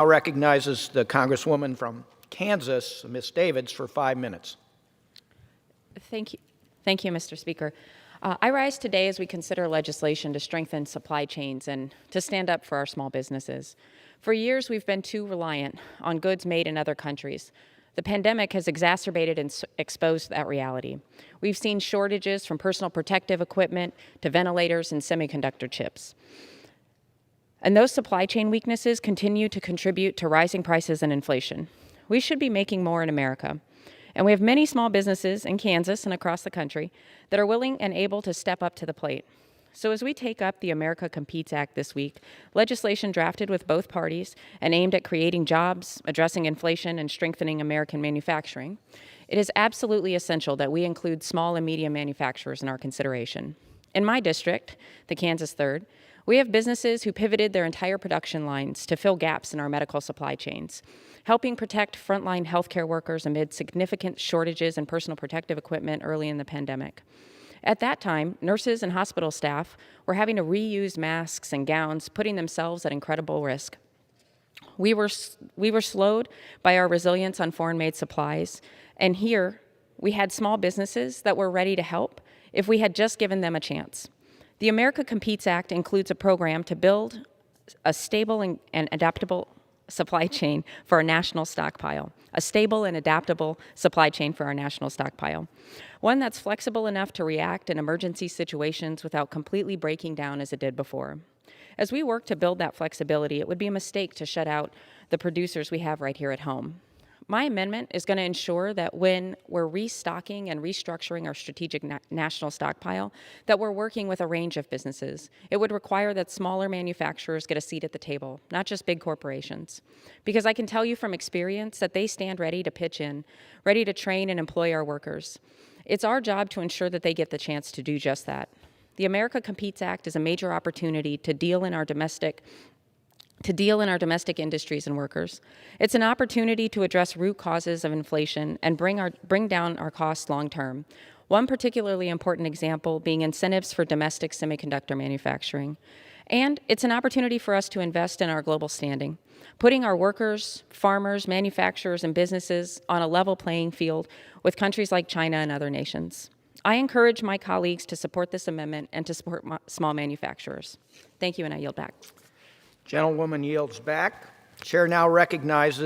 Now recognizes the Congresswoman from Kansas, Ms. Davids, for 5 minutes. Thank you, Mr. Speaker. I rise today as we consider legislation to strengthen supply chains and to stand up for our small businesses. For years, we've been too reliant on goods made in other countries. The pandemic has exacerbated and exposed that reality. We've seen shortages from personal protective equipment to ventilators and semiconductor chips. And those supply chain weaknesses continue to contribute to rising prices and inflation. We should be making more in America. And we have many small businesses in Kansas and across the country that are willing and able to step up to the plate. So as we take up the America Competes Act this week, legislation drafted with both parties and aimed at creating jobs, addressing inflation, and strengthening American manufacturing, it is absolutely essential that we include small and medium manufacturers in our consideration. In my district, the Kansas 3rd, we have businesses who pivoted their entire production lines to fill gaps in our medical supply chains, helping protect frontline healthcare workers amid significant shortages in personal protective equipment early in the pandemic. At that time, nurses and hospital staff were having to reuse masks and gowns, putting themselves at incredible risk. We were slowed by our resilience on foreign-made supplies, and here we had small businesses that were ready to help if we had just given them a chance. The America Competes Act includes a program to build a stable and adaptable supply chain for our national stockpile, one that's flexible enough to react in emergency situations without completely breaking down as it did before. As we work to build that flexibility, it would be a mistake to shut out the producers we have right here at home. My amendment is going to ensure that when we're restocking and restructuring our strategic national stockpile, that we're working with a range of businesses. It would require that smaller manufacturers get a seat at the table, not just big corporations. Because I can tell you from experience that they stand ready to pitch in, ready to train and employ our workers. It's our job to ensure that they get the chance to do just that. The America Competes Act is a major opportunity to deal in our domestic industries and workers. It's an opportunity to address root causes of inflation and bring down our costs long term. One particularly important example being incentives for domestic semiconductor manufacturing. And it's an opportunity for us to invest in our global standing, putting our workers, farmers, manufacturers, and businesses on a level playing field with countries like China and other nations. I encourage my colleagues to support this amendment and to support small manufacturers. Thank you, and I yield back. Gentlewoman yields back. Chair now recognizes